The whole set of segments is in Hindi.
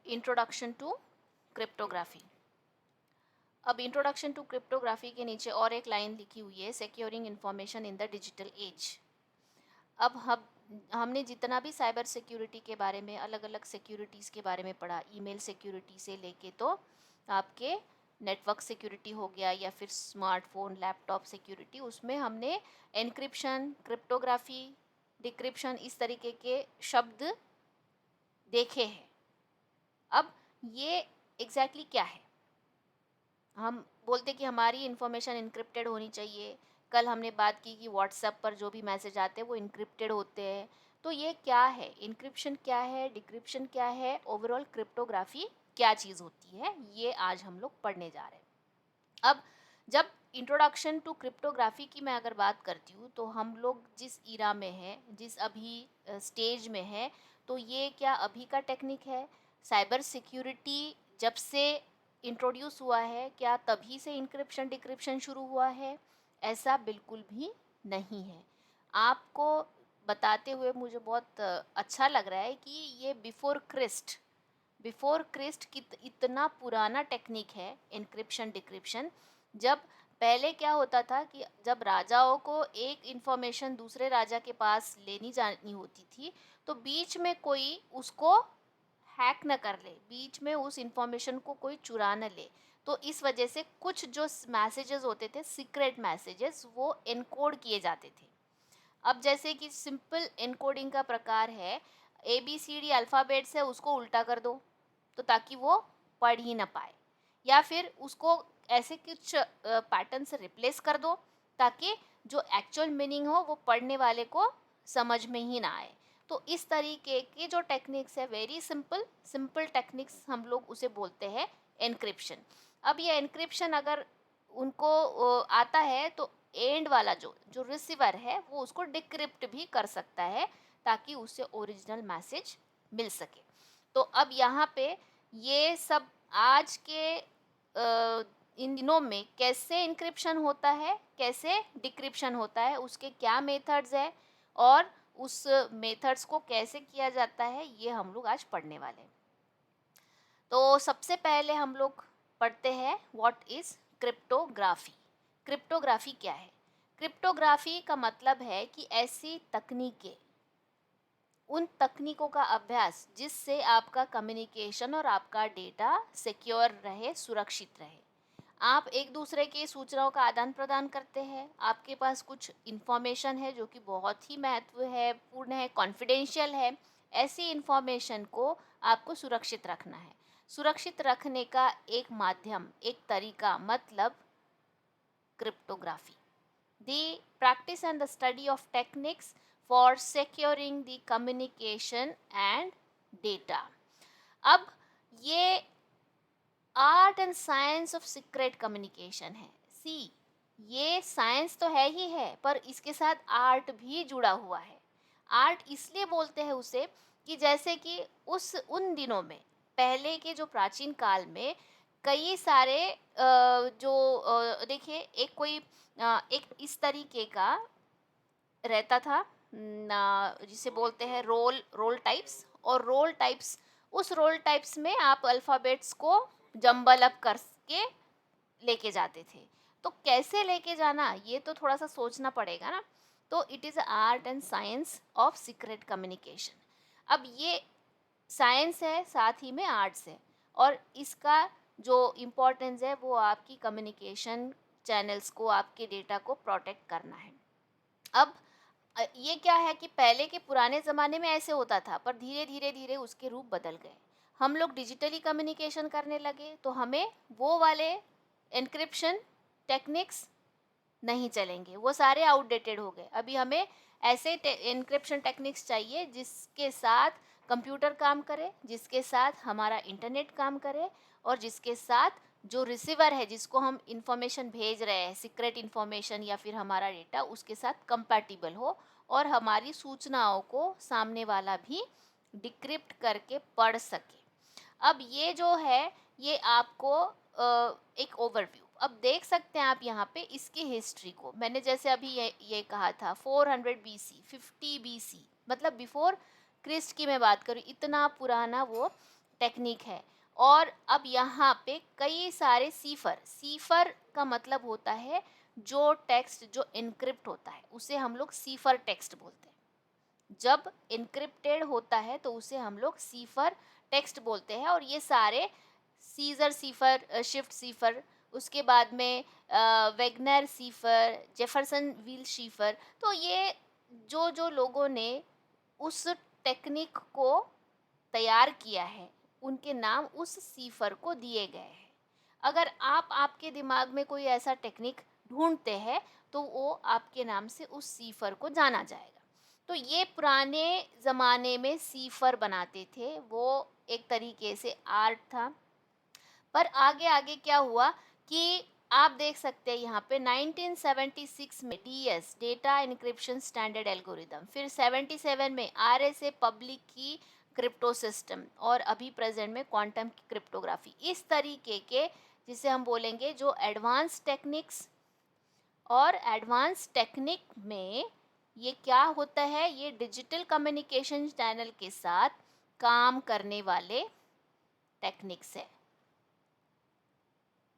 Introduction to cryptography. अब इंट्रोडक्शन टू क्रिप्टोग्राफी के नीचे और एक लाइन लिखी हुई है, securing information in the digital age. अब हमने जितना भी साइबर सिक्योरिटी के बारे में, अलग अलग सिक्योरिटीज़ के बारे में पढ़ा, ईमेल सिक्योरिटी से लेके तो आपके नेटवर्क सिक्योरिटी हो गया या फिर स्मार्टफोन लैपटॉप सिक्योरिटी, उसमें हमने एनक्रिप्शन, क्रिप्टोग्राफी, डिक्रिप्शन इस तरीके के शब्द देखे हैं। अब ये एग्जैक्टली क्या है? हम बोलते कि हमारी इन्फॉर्मेशन इनक्रिप्टेड होनी चाहिए। कल हमने बात की कि व्हाट्सएप पर जो भी मैसेज आते हैं वो इनक्रिप्टेड होते हैं। तो ये क्या है? इनक्रिप्शन क्या है? डिक्रिप्शन क्या है? ओवरऑल क्रिप्टोग्राफी क्या चीज़ होती है? ये आज हम लोग पढ़ने जा रहे हैं। अब जब इंट्रोडक्शन टू क्रिप्टोग्राफी की मैं अगर बात करती हूँ, तो हम लोग जिस ईरा में हैं, जिस अभी स्टेज में है, तो ये क्या अभी का टेक्निक है? साइबर सिक्योरिटी जब से इंट्रोड्यूस हुआ है, क्या तभी से इंक्रिप्शन डिक्रिप्शन शुरू हुआ है? ऐसा बिल्कुल भी नहीं है। आपको बताते हुए मुझे बहुत अच्छा लग रहा है कि ये बिफोर क्रिस्ट की इतना पुराना टेक्निक है इंक्रिप्शन डिक्रिप्शन। जब पहले क्या होता था कि जब राजाओं को एक इंफॉर्मेशन दूसरे राजा के पास लेनी जानी होती थी, तो बीच में कोई उसको हैक न कर ले, बीच में उस इंफॉर्मेशन को कोई चुरा न ले। तो इस वजह से कुछ जो मैसेजेस होते थे, सीक्रेट मैसेजेस, वो एनकोड किए जाते थे। अब जैसे कि सिंपल एनकोडिंग का प्रकार है, A B C D alphabets है, उसको उल्टा कर दो तो ताकि वो पढ़ ही ना पाए, या फिर उसको ऐसे कुछ पैटर्न से रिप्लेस कर दो ताकि जो एक्चुअल मीनिंग हो वो पढ़ने वाले को समझ में ही ना आए। तो इस तरीके के जो टेक्निक्स है, वेरी सिंपल सिंपल टेक्निक्स, हम लोग उसे बोलते हैं एनक्रिप्शन। अब ये एनक्रिप्शन अगर उनको आता है तो एंड वाला जो जो रिसीवर है वो उसको डिक्रिप्ट भी कर सकता है ताकि उसे ओरिजिनल मैसेज मिल सके। तो अब यहाँ पे ये सब आज के इन दिनों में कैसे इंक्रिप्शन होता है, कैसे डिक्रिप्शन होता है, उसके क्या मेथड्स है और उस मेथड्स को कैसे किया जाता है, ये हम लोग आज पढ़ने वाले हैं। तो सबसे पहले हम लोग पढ़ते हैं व्हाट इज क्रिप्टोग्राफी। क्रिप्टोग्राफी क्या है? क्रिप्टोग्राफी का मतलब है कि ऐसी तकनीकें, उन तकनीकों का अभ्यास जिससे आपका कम्युनिकेशन और आपका डेटा सिक्योर रहे, सुरक्षित रहे। आप एक दूसरे की सूचनाओं का आदान प्रदान करते हैं, आपके पास कुछ इन्फॉर्मेशन है जो कि बहुत ही महत्व है, पूर्ण है, कॉन्फिडेंशियल है। ऐसी इन्फॉर्मेशन को आपको सुरक्षित रखना है। सुरक्षित रखने का एक माध्यम, एक तरीका, मतलब cryptography. The practice and the study of techniques for securing the communication and data. अब ये art and science of secret communication है। सी, ये साइंस तो है ही है, पर इसके साथ आर्ट भी जुड़ा हुआ है। आर्ट इसलिए बोलते हैं उसे कि जैसे कि उस उन दिनों में, पहले के जो प्राचीन काल में, कई सारे जो देखिए, एक इस तरीके का रहता था जिसे बोलते हैं रोल रोल टाइप्स। और रोल टाइप्स, उस रोल टाइप्स में आप अल्फ़ाबेट्स को जंबल अप करके लेके जाते थे। तो कैसे लेके जाना, ये तो थोड़ा सा सोचना पड़ेगा ना। तो it is art and science of secret communication. अब ये साइंस है, साथ ही में आर्ट्स है, और इसका जो इम्पोर्टेंस है वो आपकी कम्युनिकेशन चैनल्स को, आपके डेटा को प्रोटेक्ट करना है। अब ये क्या है कि पहले के पुराने ज़माने में ऐसे होता था, पर धीरे धीरे धीरे उसके रूप बदल गए। हम लोग डिजिटली कम्युनिकेशन करने लगे, तो हमें वो वाले एन्क्रिप्शन टेक्निक्स नहीं चलेंगे, वो सारे आउटडेटेड हो गए। अभी हमें ऐसे एन्क्रिप्शन टेक्निक्स चाहिए जिसके साथ कंप्यूटर काम करे, जिसके साथ हमारा इंटरनेट काम करे, और जिसके साथ जो रिसीवर है, जिसको हम इंफॉर्मेशन भेज रहे हैं, सीक्रेट इंफॉर्मेशन या फिर हमारा डेटा, उसके साथ कंपैटिबल हो और हमारी सूचनाओं को सामने वाला भी डिक्रिप्ट करके पढ़ सके। अब ये जो है, ये आपको एक ओवरव्यू, अब देख सकते हैं आप यहाँ पे इसकी हिस्ट्री को। मैंने जैसे अभी ये कहा था 400 BC, 50 BC, मतलब बिफोर क्रिस्ट की मैं बात करूँ, इतना पुराना वो टेक्निक है। और अब यहाँ पे कई सारे सीफर, सीफर का मतलब होता है जो टेक्स्ट जो एन्क्रिप्ट होता है उसे हम लोग सीफर टेक्स्ट बोलते हैं। जब एन्क्रिप्टेड होता है तो उसे हम लोग सीफर टेक्स्ट बोलते हैं। और ये सारे सीजर सीफर, शिफ्ट सीफर, उसके बाद में वेगनर सीफर, जेफरसन व्हील सीफर, तो ये जो जो लोगों ने उस टेक्निक को तैयार किया है उनके नाम उस सीफर को दिए गए हैं। अगर आप आपके दिमाग में कोई ऐसा टेक्निक ढूंढते हैं तो वो आपके नाम से उस सीफर को जाना जाएगा। तो ये पुराने ज़माने में सीफर बनाते थे, वो एक तरीके से आर्ट था। पर आगे आगे क्या हुआ कि आप देख सकते हैं यहाँ पे 1976 में DS, data encryption standard algorithm, फिर 77 में आरएसए, पब्लिक की क्रिप्टो सिस्टम, और अभी प्रेजेंट में क्वांटम की क्रिप्टोग्राफी। इस तरीके के जिसे हम बोलेंगे जो एडवांस टेक्निक्स, और एडवांस टेक्निक में ये क्या होता है, ये डिजिटल कम्युनिकेशन चैनल के साथ काम करने वाले टेक्निक्स है।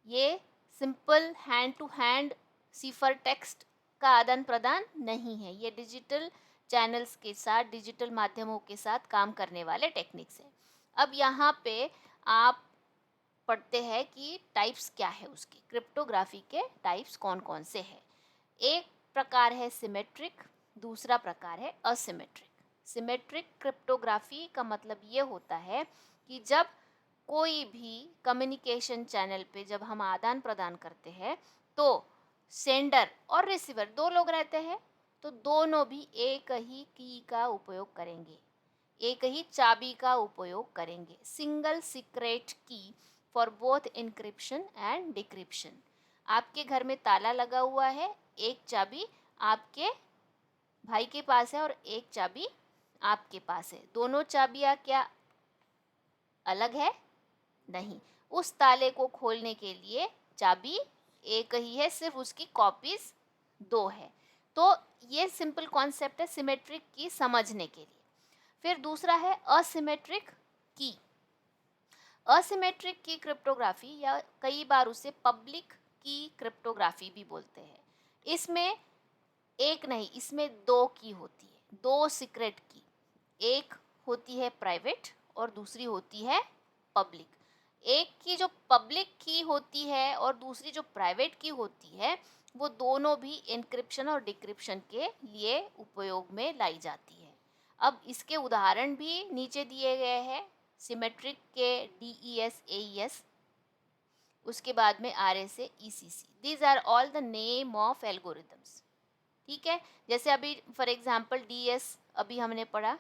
ये simple hand to hand cipher text का आदान प्रदान नहीं है, ये डिजिटल चैनल्स के साथ, डिजिटल माध्यमों के साथ काम करने वाले टेक्निक्स हैं। अब यहाँ पे आप पढ़ते हैं कि टाइप्स क्या है उसकी, क्रिप्टोग्राफी के टाइप्स कौन कौन से हैं। एक प्रकार है सिमेट्रिक, दूसरा प्रकार है असिमेट्रिक। सिमेट्रिक क्रिप्टोग्राफी का मतलब ये होता है कि जब कोई भी कम्युनिकेशन चैनल पे जब हम आदान प्रदान करते हैं तो सेंडर और रिसीवर दो लोग रहते हैं, तो दोनों भी एक ही की का उपयोग करेंगे, एक ही चाबी का उपयोग करेंगे। Single secret key for both encryption and decryption. आपके घर में ताला लगा हुआ है, एक चाबी आपके भाई के पास है और एक चाबी आपके पास है, दोनों चाबियां क्या अलग है? नहीं। उस ताले को खोलने के लिए चाबी एक ही है, सिर्फ उसकी कॉपीज दो है। तो ये सिंपल कॉन्सेप्ट है सिमेट्रिक की समझने के लिए। फिर दूसरा है असिमेट्रिक की। असिमेट्रिक की क्रिप्टोग्राफी या कई बार उसे पब्लिक की क्रिप्टोग्राफी भी बोलते हैं। इसमें एक नहीं, इसमें दो की होती है, दो सीक्रेट की। एक होती है प्राइवेट और दूसरी होती है पब्लिक। एक की जो पब्लिक की होती है और दूसरी जो प्राइवेट की होती है, वो दोनों भी एन्क्रिप्शन और डिक्रिप्शन के लिए उपयोग में लाई जाती है। अब इसके उदाहरण भी नीचे दिए गए हैं। सिमेट्रिक के DES, AES, उसके बाद में RSA, ECC। These are all the name of algorithms. ठीक है, जैसे अभी फॉर एग्जांपल DS अभी हमने पढ़ा,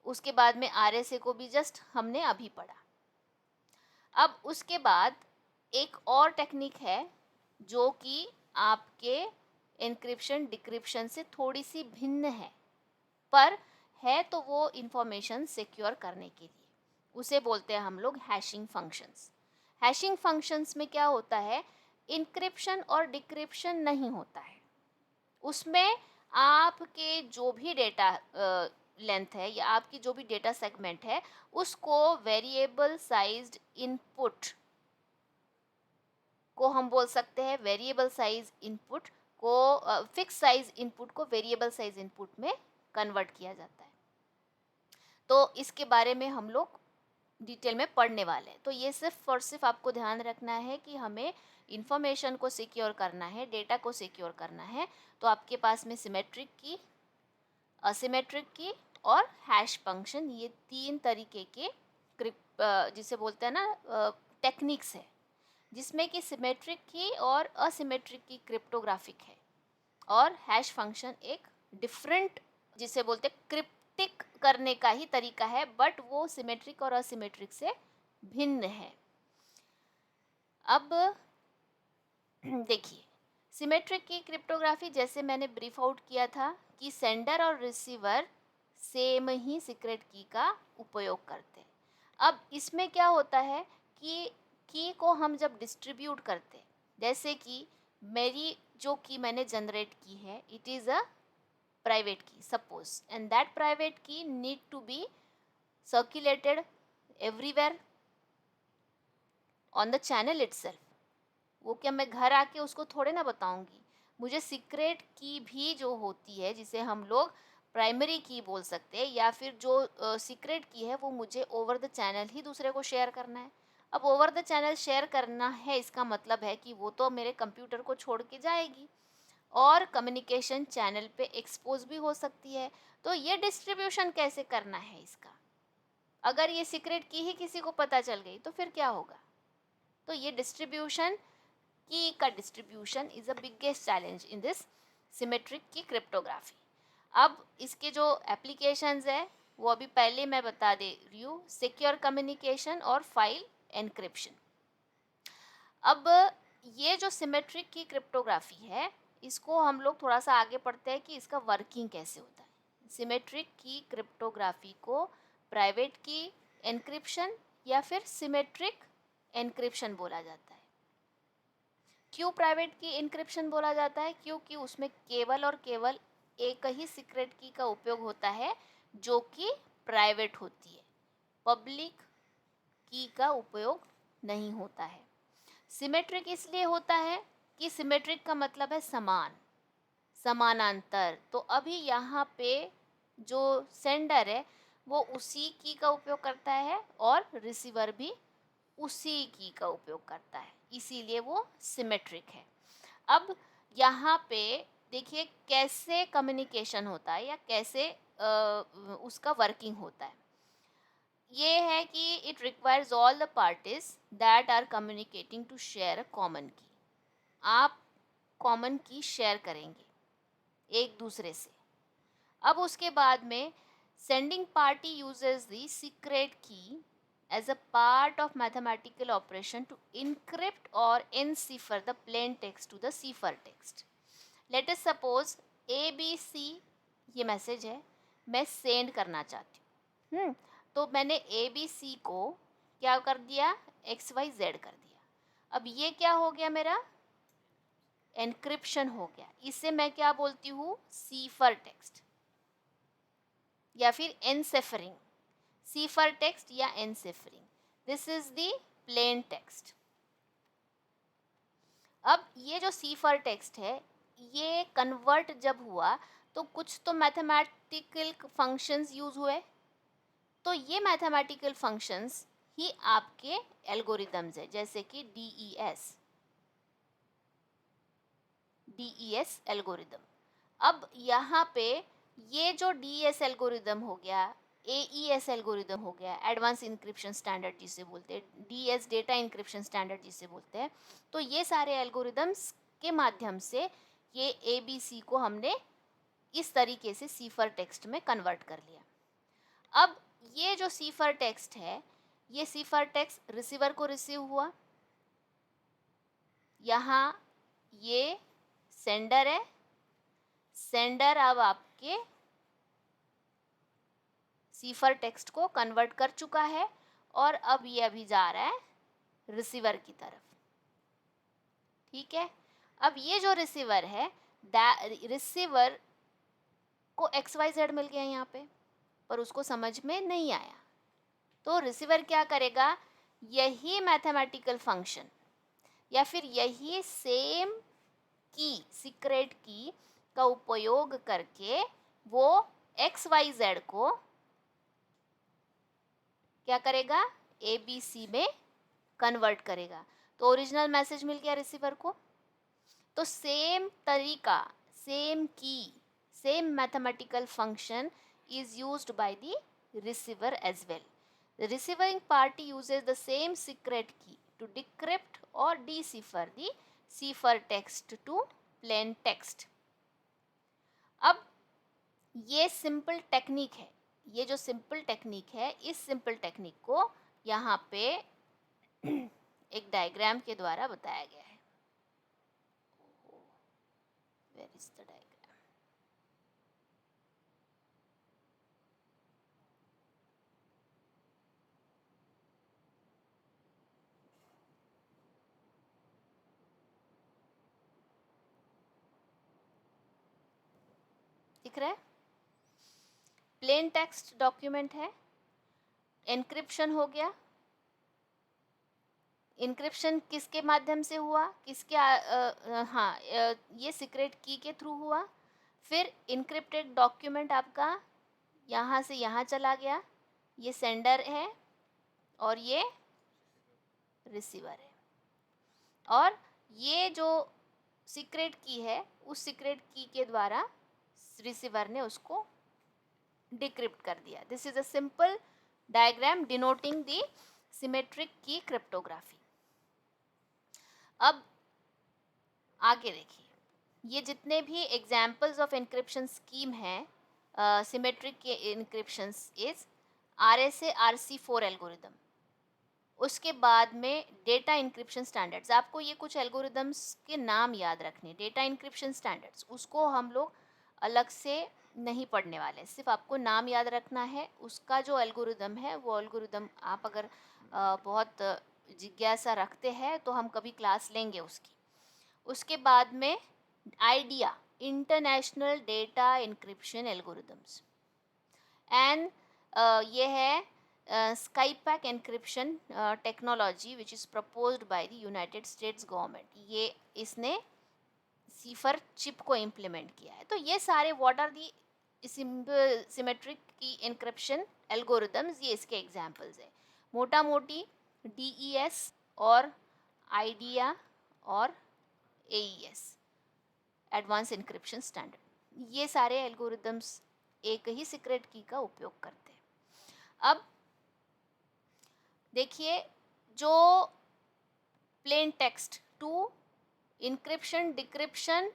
उसके बाद में RSA को भी जस्ट हमने अभी पढ़ा। अब उसके बाद एक और टेक्निक है जो कि आपके एन्क्रिप्शन डिक्रिप्शन से थोड़ी सी भिन्न है, पर है तो वो इंफॉर्मेशन सिक्योर करने के लिए। उसे बोलते हैं हम लोग हैशिंग फंक्शंस। हैशिंग फंक्शंस में क्या होता है, इंक्रिप्शन और डिक्रिप्शन नहीं होता है। उसमें आपके जो भी डेटा लेंथ है या आपकी जो भी डेटा सेगमेंट है, उसको वेरिएबल साइज्ड इनपुट को हम बोल सकते हैं, वेरिएबल साइज इनपुट को फिक्स साइज इनपुट को वेरिएबल साइज इनपुट में कन्वर्ट किया जाता है। तो इसके बारे में हम लोग डिटेल में पढ़ने वाले हैं। तो ये सिर्फ और सिर्फ आपको ध्यान रखना है कि हमें इंफॉर्मेशन को सिक्योर करना है, डेटा को सिक्योर करना है, तो आपके पास में सिमेट्रिक की, असिमेट्रिक की और हैश फंक्शन, ये तीन तरीके के जिसे बोलते हैं ना टेक्निक्स है, जिसमें कि सिमेट्रिक की और असिमेट्रिक की क्रिप्टोग्राफिक है, और हैश फंक्शन एक डिफरेंट जिसे बोलते हैं क्रिप्टिक करने का ही तरीका है, बट वो सिमेट्रिक और असिमेट्रिक से भिन्न है। अब देखिए, सिमेट्रिक की क्रिप्टोग्राफी जैसे मैंने ब्रीफ आउट किया था कि सेंडर और रिसीवर सेम ही सीक्रेट की का उपयोग करते हैं। अब इसमें क्या होता है कि की को हम जब डिस्ट्रीब्यूट करते हैं, जैसे कि मेरी जो की मैंने जनरेट की है, it is a private key suppose, and that private key need to be circulated everywhere on the channel itself. वो क्या मैं घर आके उसको थोड़े ना बताऊंगी। मुझे सीक्रेट की भी जो होती है, जिसे हम लोग प्राइमरी की बोल सकते हैं, या फिर जो सीक्रेट की है, वो मुझे ओवर द चैनल ही दूसरे को शेयर करना है। अब ओवर द चैनल शेयर करना है, इसका मतलब है कि वो तो मेरे कंप्यूटर को छोड़ के जाएगी और कम्युनिकेशन चैनल पे एक्सपोज भी हो सकती है। तो ये डिस्ट्रीब्यूशन कैसे करना है इसका? अगर ये सीक्रेट की ही किसी को पता चल गई तो फिर क्या होगा? तो ये डिस्ट्रीब्यूशन की का distribution is the biggest challenge in this symmetric की क्रिप्टोग्राफी। अब इसके जो एप्लीकेशंस है वो अभी पहले मैं बता दे रही हूँ, सिक्योर कम्युनिकेशन और फाइल एनक्रिप्शन। अब ये जो सिमेट्रिक की क्रिप्टोग्राफी है, इसको हम लोग थोड़ा सा आगे पढ़ते हैं कि इसका वर्किंग कैसे होता है। सिमेट्रिक की क्रिप्टोग्राफी को प्राइवेट की एनक्रिप्शन या फिर सिमेट्रिक एनक्रिप्शन बोला जाता है। क्यों प्राइवेट की एन्क्रिप्शन बोला जाता है? क्योंकि उसमें केवल और केवल एक ही सीक्रेट की का उपयोग होता है जो कि प्राइवेट होती है, पब्लिक की का उपयोग नहीं होता है। सिमेट्रिक इसलिए होता है कि सिमेट्रिक का मतलब है समान, समानांतर। तो अभी यहाँ पे जो सेंडर है वो उसी की का उपयोग करता है और रिसीवर भी उसी की का उपयोग करता है, इसीलिए वो सिमेट्रिक है। अब यहाँ पे देखिए कैसे कम्युनिकेशन होता है या कैसे उसका वर्किंग होता है। ये है कि it requires all the parties that are communicating to share a common key. आप कॉमन की शेयर करेंगे एक दूसरे से। अब उसके बाद में sending party uses the secret की as a part of mathematical operation to encrypt or encipher the plain text to the cipher text. Let us suppose ABC ये मैसेज है, मैं सेंड करना चाहती हूँ। तो मैंने ABC को क्या कर दिया? XYZ कर दिया। अब ये क्या हो गया? मेरा एनक्रिप्शन हो गया। इसे मैं क्या बोलती हूँ? सीफर टेक्स्ट या फिर एनसेफरिंग। सीफर टेक्स्ट या enciphering, this is the plain text. अब ये जो सीफर टेक्स्ट है, ये कन्वर्ट जब हुआ तो कुछ तो मैथमेटिकल फंक्शंस यूज हुए। तो ये मैथमेटिकल फंक्शंस ही आपके एल्गोरिदम्स है, जैसे कि डीईएस एल्गोरिदम। अब यहाँ पे ये जो डीईएस एल्गोरिदम हो गया, एईएस एल्गोरिदम हो गया, एडवांस इंक्रिप्शन स्टैंडर्ड जिसे बोलते हैं, डीएस डेटा इंक्रिप्शन स्टैंडर्ड जिसे बोलते हैं। तो ये सारे एल्गोरिदम्स के माध्यम से ये एबीसी को हमने इस तरीके से सीफर टेक्स्ट में कन्वर्ट कर लिया। अब ये जो सीफर टेक्स्ट है, ये सीफर टेक्स्ट रिसीवर को रिसीव हुआ। यहाँ ये सेंडर है, सेंडर अब आपके सीफर टेक्स्ट को कन्वर्ट कर चुका है और अब ये अभी जा रहा है रिसीवर की तरफ। ठीक है। अब ये जो रिसीवर है, रिसीवर को XYZ मिल गया यहाँ पे, पर उसको समझ में नहीं आया। तो रिसीवर क्या करेगा? यही मैथमेटिकल फंक्शन या फिर यही सेम की, सीक्रेट की का उपयोग करके वो XYZ को क्या करेगा? ABC में कन्वर्ट करेगा। तो ओरिजिनल मैसेज मिल गया रिसीवर को। तो सेम तरीका, सेम की, same mathematical function is used by the receiver as well. The receiving party uses the same secret key to decrypt or decipher the cipher text to plain text. अब ये सिंपल टेक्निक है, ये जो सिंपल टेक्निक है, इस सिंपल टेक्निक को यहाँ पे एक डायग्राम के द्वारा बताया गया है। Where is the diagram? दिख रहा है? प्लेन टेक्स्ट डॉक्यूमेंट है एन्क्रिप्शन हो गया। एन्क्रिप्शन किसके माध्यम से हुआ? ये सीक्रेट की के थ्रू हुआ। फिर एन्क्रिप्टेड डॉक्यूमेंट आपका यहाँ से यहाँ चला गया, ये सेंडर है और ये रिसीवर है। और ये जो सीक्रेट की है, उस सीक्रेट की के द्वारा रिसीवर ने उसको डिक्रिप्ट कर दिया। This is a simple diagram denoting the symmetric की क्रिप्टोग्राफी। अब आगे देखिए, ये जितने भी एग्जाम्पल्स ऑफ एन्क्रिप्शन स्कीम हैं सिमेट्रिक के encryption is RSA RC4 algorithm. उसके बाद में डेटा इंक्रिप्शन स्टैंडर्ड्स, आपको ये कुछ एल्गोरिदम्स के नाम याद रखने। डेटा इंक्रिप्शन स्टैंडर्ड्स उसको हम लोग अलग से नहीं पढ़ने वाले, सिर्फ आपको नाम याद रखना है। उसका जो एल्गोरिदम है वो एल्गोरिदम आप अगर बहुत जिज्ञासा रखते हैं तो हम कभी क्लास लेंगे उसकी। उसके बाद में IDEA, international data encryption algorithms. And ये है SkyPack encryption technology which is proposed by the United States government। ये इसने सीफर चिप को इम्प्लीमेंट किया है। तो ये सारे व्हाट आर दी सिमेट्रिक की इंक्रिप्शन एल्गोरिदम्स, ये इसके एग्जांपल्स है। मोटा मोटी DES और आइडिया और AES एडवांस इंक्रिप्शन स्टैंडर्ड, ये सारे एल्गोरिदम्स एक ही सीक्रेट की का उपयोग करते हैं। अब देखिए, जो plain text to encryption decryption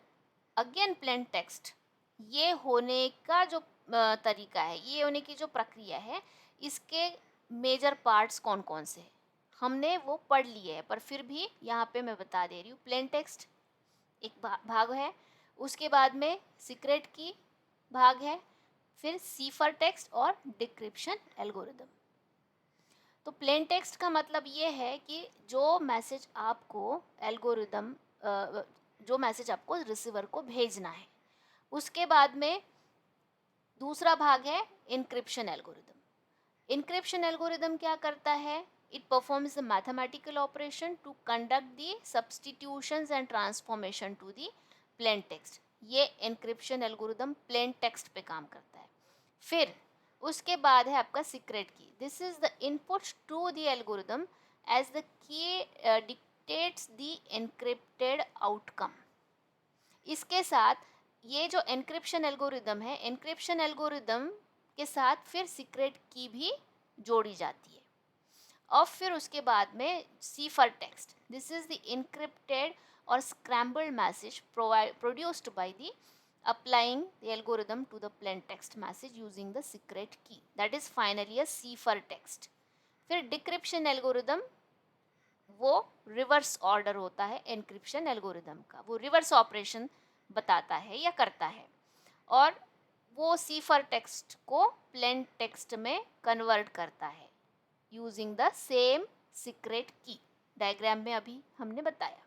again plain text, ये होने का जो तरीका है, ये होने की जो प्रक्रिया है, इसके मेजर पार्ट्स कौन कौन से हैं हमने वो पढ़ लिए है, पर फिर भी यहाँ पे मैं बता दे रही हूँ। प्लेन टेक्स्ट एक भाग है, उसके बाद में सीक्रेट की भाग है, फिर सीफर टेक्स्ट और डिक्रिप्शन एल्गोरिदम। तो प्लेन टेक्स्ट का मतलब ये है कि जो मैसेज आपको एल्गोरिदम जो मैसेज आपको रिसीवर को भेजना है। उसके बाद में दूसरा भाग है इनक्रिप्शन एल्गोरिदम। इनक्रिप्शन एल्गोरिदम क्या करता है? It performs the mathematical operation to conduct the substitutions and transformation to the plain text. ये इनक्रिप्शन एल्गोरिदम प्लेन टेक्स्ट पे काम करता है। फिर उसके बाद है आपका secret key. This is the input to the algorithm as the key dictates the encrypted outcome. इसके साथ ये जो एनक्रिप्शन एल्गोरिदम है, एनक्रिप्शन एल्गोरिदम के साथ फिर सीक्रेट की भी जोड़ी जाती है। और फिर उसके बाद में cipher text, this is the encrypted or scrambled message produced by the applying the algorithm to the plain text message using the secret key, that is finally a cipher text। फिर डिक्रिप्शन एल्गोरिदम वो रिवर्स ऑर्डर होता है एनक्रिप्शन एल्गोरिदम का, वो रिवर्स ऑपरेशन बताता है या करता है, और वो सीफर टेक्स्ट को प्लेन टेक्स्ट में कन्वर्ट करता है यूजिंग द सेम सीक्रेट की। डायग्राम में अभी हमने बताया।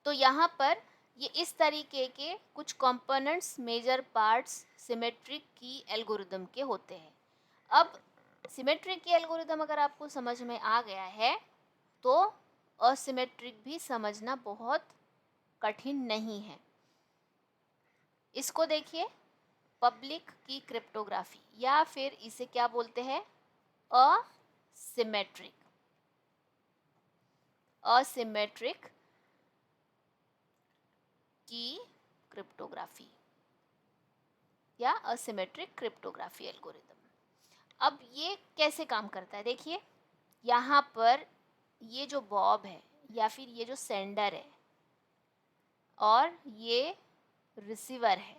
तो यहाँ पर ये इस तरीके के कुछ कंपोनेंट्स, मेजर पार्ट्स सिमेट्रिक की एल्गोरिदम के होते हैं। अब सिमेट्रिक की एल्गोरिदम अगर आपको समझ में आ गया है तो असिमेट्रिक भी समझना बहुत कठिन नहीं है। इसको देखिए, पब्लिक की क्रिप्टोग्राफी, या फिर इसे क्या बोलते हैं? असिमेट्रिक की क्रिप्टोग्राफी या असिमेट्रिक क्रिप्टोग्राफी एल्गोरिदम। अब ये कैसे काम करता है? देखिए, यहाँ पर ये जो बॉब है या फिर ये जो सेंडर है और ये रिसीवर है,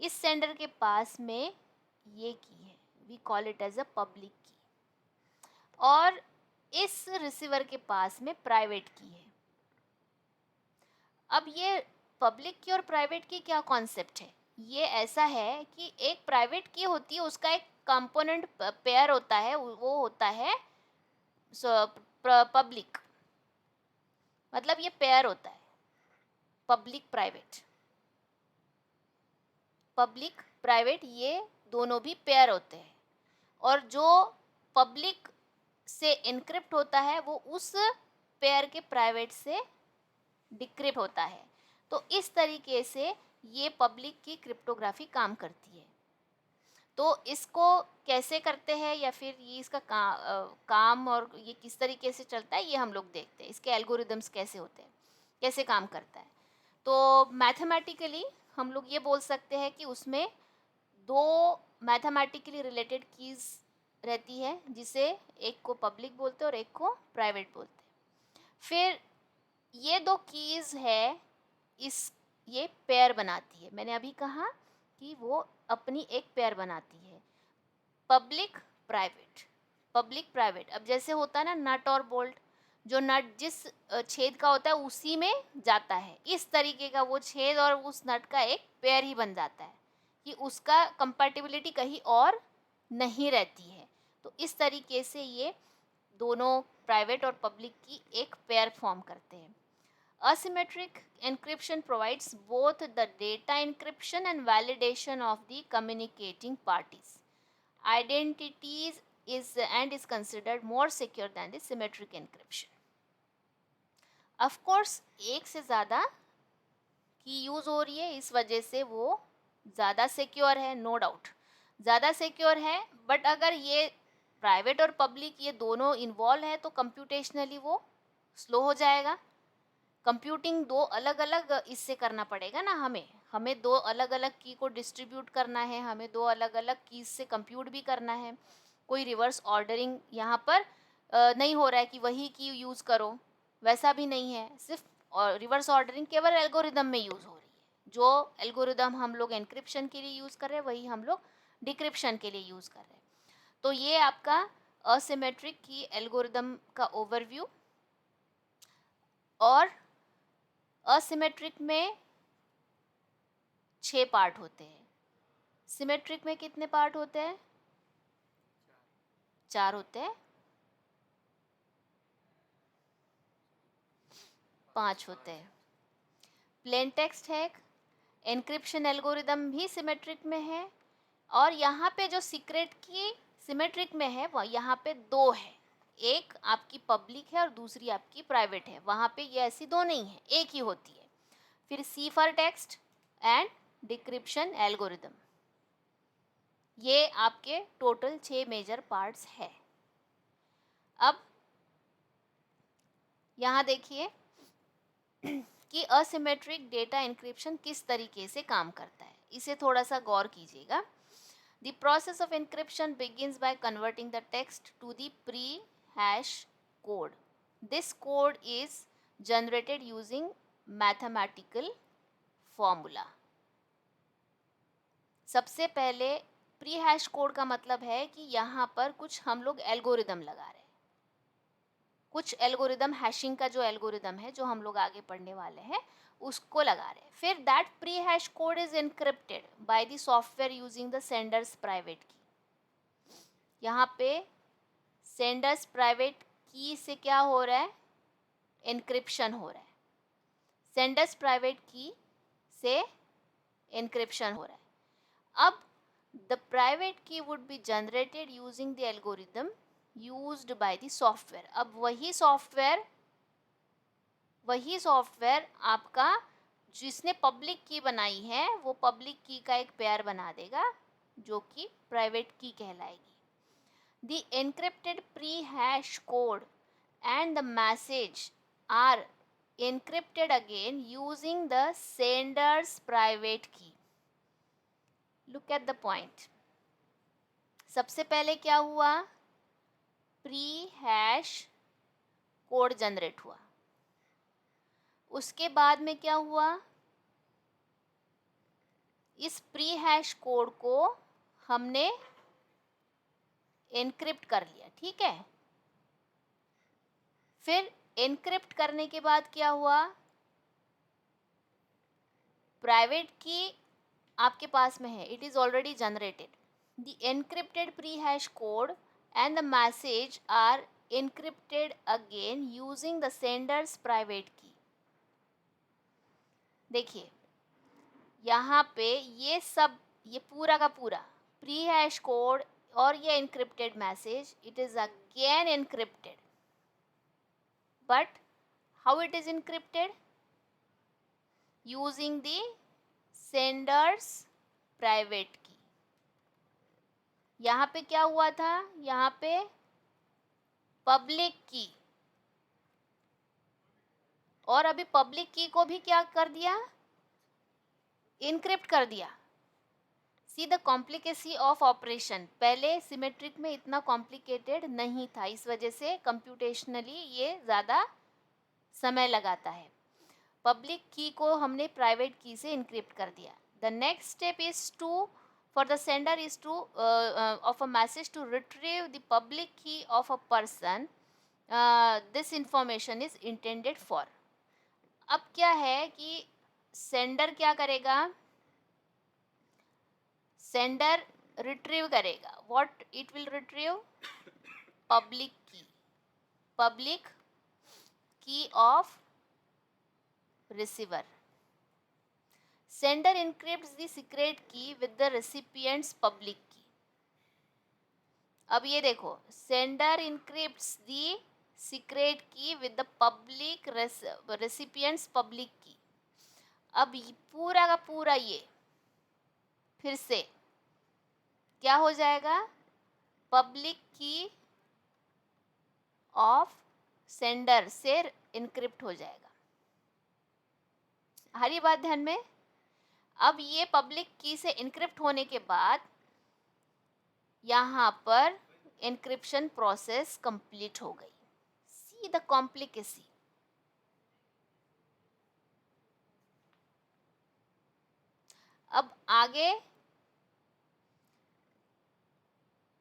इस सेंडर के पास में ये की है, we call it as a public key, और इस रिसीवर के पास में प्राइवेट की है। अब ये पब्लिक की और प्राइवेट की क्या कॉन्सेप्ट है? ये ऐसा है कि एक प्राइवेट की होती है, उसका एक कंपोनेंट पेयर होता है, वो होता है पब्लिक, मतलब ये पेयर होता है पब्लिक प्राइवेट। पब्लिक प्राइवेट ये दोनों भी पेयर होते हैं, और जो पब्लिक से एन्क्रिप्ट होता है वो उस पेयर के प्राइवेट से डिक्रिप्ट होता है। तो इस तरीके से ये पब्लिक की क्रिप्टोग्राफी काम करती है। तो इसको कैसे करते हैं या फिर ये इसका काम और ये किस तरीके से चलता है, ये हम लोग देखते हैं। इसके एल्गोरिदम्स कैसे होते हैं, कैसे काम करता है। तो मैथमेटिकली हम लोग ये बोल सकते हैं कि उसमें 2 मैथमेटिकली रिलेटेड कीज़ रहती है, जिसे एक को पब्लिक बोलते हैं और एक को प्राइवेट बोलते हैं। फिर ये 2 कीज़ है, इस ये पेयर बनाती है। मैंने अभी कहा कि वो अपनी एक पेयर बनाती है, पब्लिक प्राइवेट। पब्लिक प्राइवेट, अब जैसे होता है ना नट और बोल्ट, जो नट जिस छेद का होता है उसी में जाता है, इस तरीके का वो छेद और उस नट का एक पेयर ही बन जाता है कि उसका कंपैटिबिलिटी कहीं और नहीं रहती है। तो इस तरीके से ये दोनों प्राइवेट और पब्लिक की एक पेयर फॉर्म करते हैं। Asymmetric encryption provides both the data encryption and validation of the communicating parties. Identities is considered more secure than the symmetric encryption. Of course, एक से ज़्यादा की यूज़ हो रही है, इस वजह से वो ज़्यादा सिक्योर है, नो डाउट ज़्यादा सिक्योर है। बट अगर ये प्राइवेट और पब्लिक ये दोनों इन्वॉल्व है तो कंप्यूटेशनली वो स्लो हो जाएगा। कंप्यूटिंग 2 अलग-अलग इससे करना पड़ेगा ना हमें। हमें 2 अलग-अलग की को डिस्ट्रीब्यूट करना है, हमें 2 अलग-अलग कीज़ से कंप्यूट भी करना है। कोई रिवर्स ऑर्डरिंग यहाँ पर नहीं हो रहा है कि वही की यूज़ करो, वैसा भी नहीं है। सिर्फ रिवर्स ऑर्डरिंग केवल एल्गोरिदम में यूज़ हो रही है। जो एल्गोरिदम हम लोग एन्क्रिप्शन के लिए यूज़ कर रहे हैं, वही हम लोग डिक्रिप्शन के लिए यूज़ कर रहे हैं। तो ये आपका असिमेट्रिक की एल्गोरिदम का ओवरव्यू। और असिमेट्रिक में 6 पार्ट होते हैं। सिमेट्रिक में कितने पार्ट होते हैं? 4 होते हैं, 5 होते हैं। प्लेन टेक्स्ट है, एन्क्रिप्शन एल्गोरिदम भी सिमेट्रिक में है, और यहाँ पे जो सीक्रेट की सिमेट्रिक में है वह यहाँ पे 2 है। एक आपकी पब्लिक है और दूसरी आपकी प्राइवेट है। वहाँ पे ये ऐसी 2 नहीं है, एक ही होती है। फिर सीफर टेक्स्ट एंड डिक्रिप्शन एल्गोरिदम, ये आपके टोटल 6 मेजर पार्ट्स है। अब यहाँ देखिए कि असिमेट्रिक डेटा इंक्रिप्शन किस तरीके से काम करता है, इसे थोड़ा सा गौर कीजिएगा। The process of encryption begins by converting the text to the pre hash code. This code is generated using mathematical formula. सबसे पहले प्री हैश कोड का मतलब है कि यहाँ पर कुछ हम लोग एल्गोरिदम लगा रहे हैं, कुछ एल्गोरिदम हैशिंग का जो एल्गोरिदम है जो हम लोग आगे पढ़ने वाले हैं उसको लगा रहे हैं। फिर that pre hash code is encrypted by the software using the Sanders private की। यहाँ पे सेंडर्स प्राइवेट की से क्या हो रहा है? एनक्रिप्शन हो रहा है। सेंडर्स प्राइवेट की से एनक्रिप्शन हो रहा है। अब द प्राइवेट की would be generated using the algorithm used by the software. अब वही सॉफ्टवेयर आपका जिसने पब्लिक की बनाई है वो पब्लिक की का एक पेयर बना देगा जो कि प्राइवेट की कहलाएगी। The encrypted pre hash code and the message are encrypted again using the sender's private key. Look at the point. सबसे पहले क्या हुआ? प्री हैश कोड जनरेट हुआ। उसके बाद में क्या हुआ? इस प्री हैश कोड को हमने एनक्रिप्ट कर लिया, ठीक है। फिर एनक्रिप्ट करने के बाद क्या हुआ? प्राइवेट की आपके पास में है, it is already generated. The encrypted pre hash code and the message are encrypted again using the sender's private key. देखिए यहाँ पे ये पूरा का पूरा प्री हैश कोड और ये encrypted message, it is again encrypted. But how it is encrypted? Using the sender's private key. यहाँ पे क्या हुआ था? यहाँ पे पब्लिक की, और अभी पब्लिक की को भी क्या कर दिया? इनक्रिप्ट कर दिया. See the complicacy of operation. पहले सिमेट्रिक में इतना कॉम्प्लिकेटेड नहीं था, इस वजह से कंप्यूटेशनली ये ज़्यादा समय लगाता है. पब्लिक की को हमने प्राइवेट की से इनक्रिप्ट कर दिया. The next step is to for the sender is to of a message to retrieve the public key of a person this information is intended for. अब क्या है कि सेंडर क्या करेगा? सेंडर रिट्रीव करेगा. What it will retrieve? Public की. पब्लिक की of receiver. Sender encrypts the secret key with the recipient's public key. अब ये देखो, sender encrypts the secret key with the public recipient's public key. अब पूरा का पूरा ये फिर से क्या हो जाएगा? पब्लिक की ऑफ सेंडर से इनक्रिप्ट हो जाएगा. हरी बात ध्यान में. अब ये पब्लिक की से इनक्रिप्ट होने के बाद यहाँ पर एन्क्रिप्शन प्रोसेस कंप्लीट हो गई. See the complicacy. अब आगे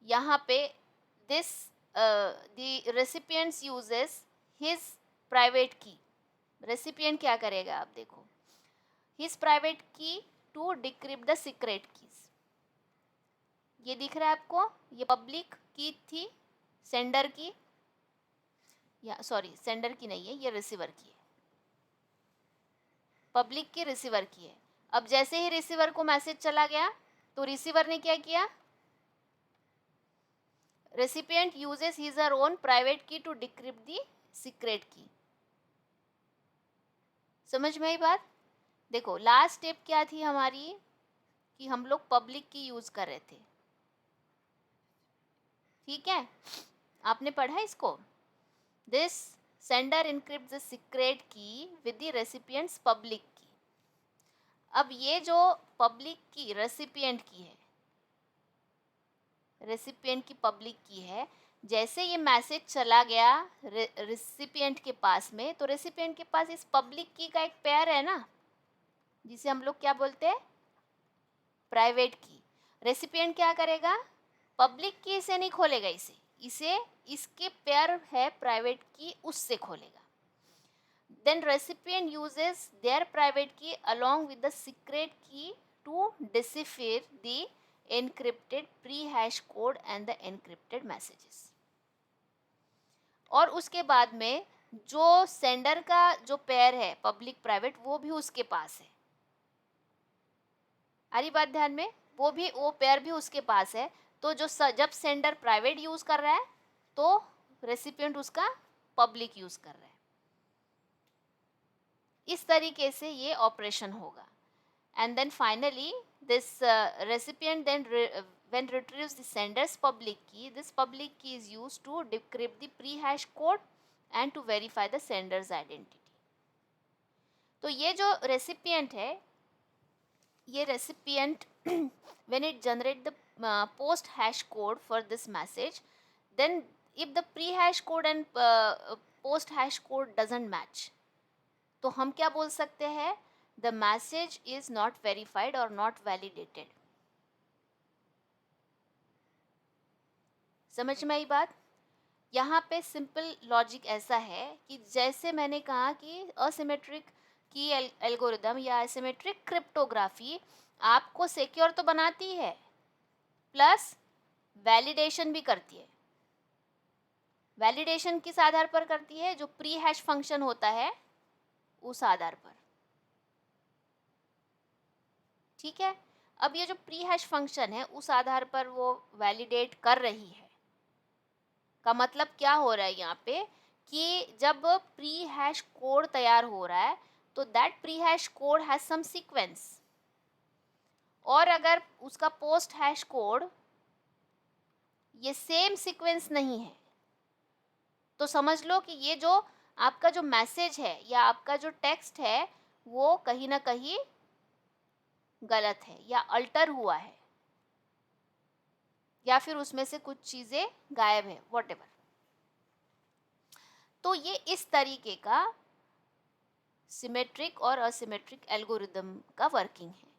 यहाँ पे this the recipients uses his private की. रेसिपिएंट क्या करेगा? आप देखो, his private key to decrypt the secret keys. ये दिख रहा है आपको? ये पब्लिक की थी सेंडर की, या सॉरी सेंडर की नहीं है, ये रिसीवर की है. पब्लिक की रिसीवर की है. अब जैसे ही रिसीवर को मैसेज चला गया तो रिसीवर ने क्या किया? रेसिपिएंट यूजेस हिज और ओन प्राइवेट की टू डिक्रिप्ट द सीक्रेट की. समझ में आई बात? देखो, लास्ट स्टेप क्या थी हमारी कि हम लोग पब्लिक की यूज कर रहे थे. ठीक है, आपने पढ़ा इसको. This sender encrypt the secret की विद द रेसिपिएंट्स पब्लिक की. अब ये जो पब्लिक की रेसिपिएंट की है, रेसिपिएंट की पब्लिक की है, जैसे ये मैसेज चला गया रेसिपिएंट के पास में, तो रेसिपिएंट के पास इस पब्लिक की का एक पेयर है ना, जिसे हम लोग क्या बोलते हैं? प्राइवेट की. रेसिपिएंट क्या करेगा? पब्लिक की से नहीं खोलेगा इसे इसके पेयर है प्राइवेट की, उससे खोलेगा. Then recipient uses their private key along with the secret key to decipher the encrypted pre hash code and the encrypted messages. और उसके बाद में जो सेंडर का जो पेयर है पब्लिक प्राइवेट, वो भी उसके पास है. अरे बात ध्यान में, वो पेयर भी उसके पास है. तो जो जब सेंडर प्राइवेट यूज कर रहा है तो रेसिपिएंट उसका पब्लिक यूज कर रहा है. इस तरीके से ये ऑपरेशन होगा. And then finally this recipient then when retrieves the sender's public key, this public key is used to decrypt the pre-hash code and to verify the sender's identity. तो ये जो रेसिपिएंट है, ये recipient when it generate the post hash code for this message, then if the pre-hash code and post hash code doesn't match, तो हम क्या बोल सकते हैं? The message is not verified or not validated. समझ में आई बात? यहाँ पे सिंपल लॉजिक ऐसा है कि जैसे मैंने कहा कि असिमेट्रिक की एल्गोरिदम या असिमेट्रिक क्रिप्टोग्राफी आपको सिक्योर तो बनाती है, प्लस वैलिडेशन भी करती है. वैलिडेशन किस आधार पर करती है? जो प्री हैश फंक्शन होता है उस आधार पर. ठीक है. अब ये जो प्री हैश फंक्शन है उस आधार पर वो वैलिडेट कर रही है। का मतलब क्या हो रहा है यहाँ पे कि जब प्री हैश कोड तैयार हो रहा है तो that pre hash code has some sequence, और अगर उसका पोस्ट हैश कोड ये सेम सीक्वेंस नहीं है तो समझ लो कि ये जो आपका जो मैसेज है या आपका जो टेक्स्ट है वो कहीं ना कहीं गलत है या अल्टर हुआ है, या फिर उसमें से कुछ चीज़ें गायब है, वॉटेवर। तो ये इस तरीके का सिमेट्रिक और असिमेट्रिक एल्गोरिदम का वर्किंग है।